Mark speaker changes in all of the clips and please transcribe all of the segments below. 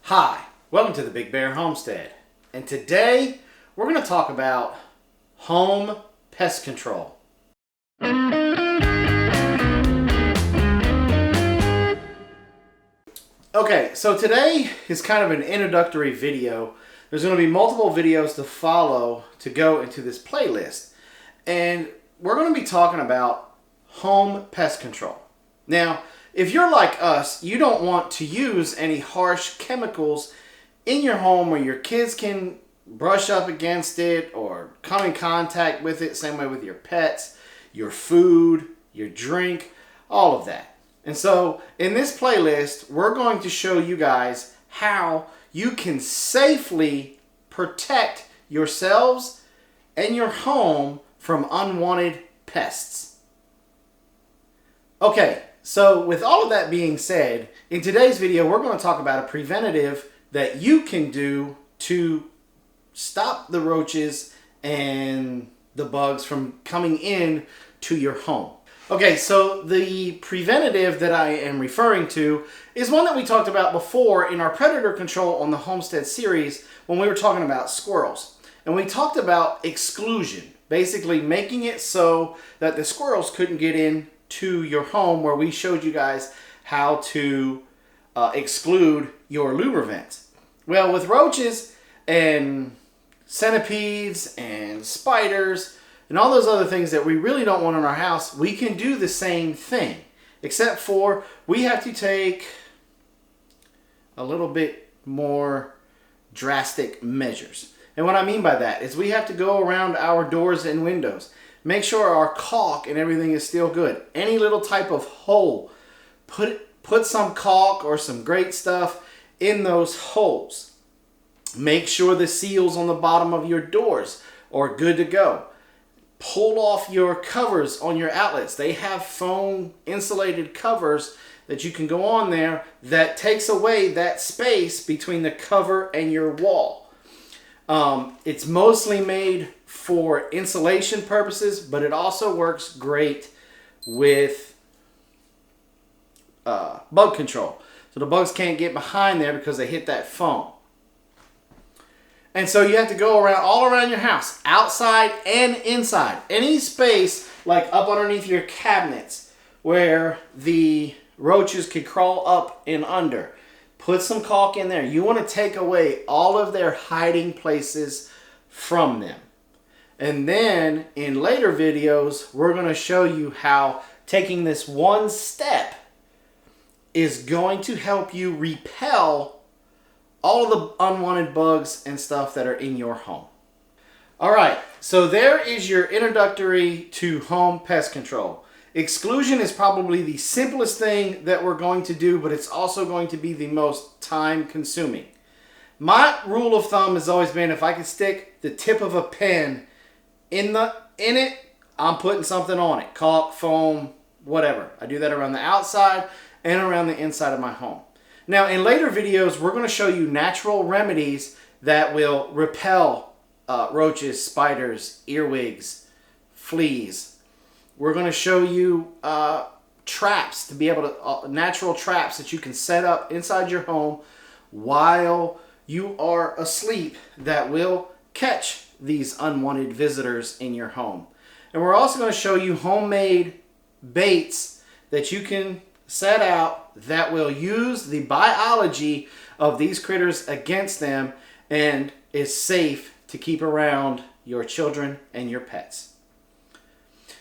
Speaker 1: Hi, welcome to the Big Bear Homestead, and today we're going to talk about home pest control. Okay, so today is kind of an introductory video. There's going to be multiple videos to follow to go into this playlist, and we're going to be talking about home pest control. Now, if you're like us, you don't want to use any harsh chemicals in your home where your kids can brush up against it or come in contact with it, same way with your pets, your food, your drink, all of that. And so in this playlist, we're going to show you guys how you can safely protect yourselves and your home from unwanted pests. Okay. So with all of that being said, in today's video, we're going to talk about a preventative that you can do to stop the roaches and the bugs from coming in to your home. Okay, so the preventative that I am referring to is one that we talked about before in our predator control on the Homestead series when we were talking about squirrels. And we talked about exclusion, basically making it so that the squirrels couldn't get in to your home, where we showed you guys how to exclude your louver vents. Well, with roaches and centipedes and spiders and all those other things that we really don't want in our house, we can do the same thing, except for we have to take a little bit more drastic measures. And what I mean by that is we have to go around our doors and windows. Make sure our caulk and everything is still good. Any little type of hole, put some caulk or some great stuff in those holes. Make sure the seals on the bottom of your doors are good to go. Pull off your covers on your outlets. They have foam insulated covers that you can go on there that takes away that space between the cover and your wall. It's mostly made for insulation purposes, but it also works great with bug control. So the bugs can't get behind there because they hit that foam. And so you have to go around all around your house, outside and inside. Any space like up underneath your cabinets where the roaches could crawl up and under. Put some caulk in there. You want to take away all of their hiding places from them. And then in later videos, we're going to show you how taking this one step is going to help you repel all of the unwanted bugs and stuff that are in your home. All right, so there is your introductory to home pest control. Exclusion is probably the simplest thing that we're going to do, but it's also going to be the most time consuming. My rule of thumb has always been if I can stick the tip of a pen in it, I'm putting something on it. Caulk, foam, whatever. I do that around the outside and around the inside of my home. Now in later videos, we're going to show you natural remedies that will repel roaches, spiders, earwigs, fleas. We're going to show you traps to be able to, natural traps that you can set up inside your home while you are asleep that will catch these unwanted visitors in your home. And we're also going to show you homemade baits that you can set out that will use the biology of these critters against them and is safe to keep around your children and your pets.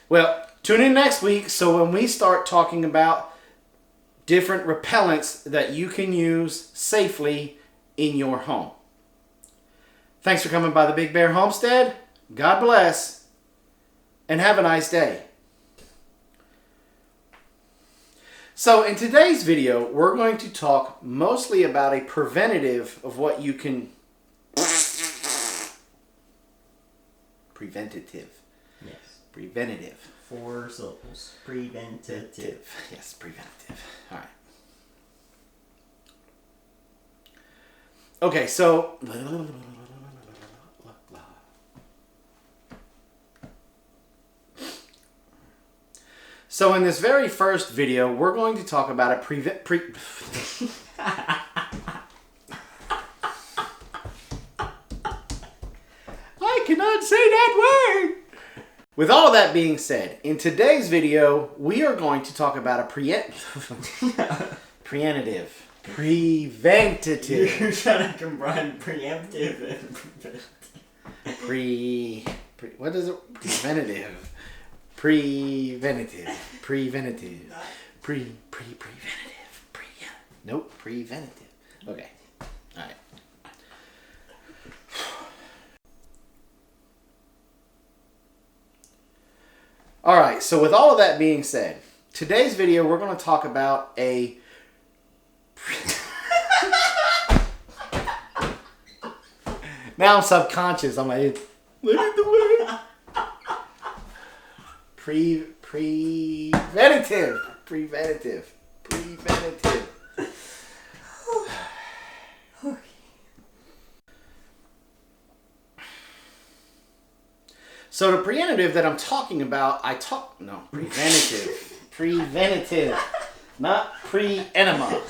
Speaker 1: Well, tune in next week so when we start talking about different repellents that you can use safely in your home. Thanks for coming by the Big Bear Homestead. God bless and have a nice day. So in today's video, we're going to talk mostly about a preventative of what you can... Preventative.
Speaker 2: Yes.
Speaker 1: Preventative.
Speaker 2: 4 syllables. Preventative.
Speaker 1: Yes, preventative. All right. Okay, so... So in this very first video, we're going to talk about a cannot say that word. With all of that being said, in today's video, we are going to talk about a preventative.
Speaker 2: You're trying to combine preemptive and
Speaker 1: what is it? Preventative. Preventative. Nope, preventative. Okay. All right. All right, so with all of that being said, today's video we're going to talk about a now I'm subconscious. I'm like, look at the word. Preventative. So the preventative that I'm talking about, preventative, not pre-enema.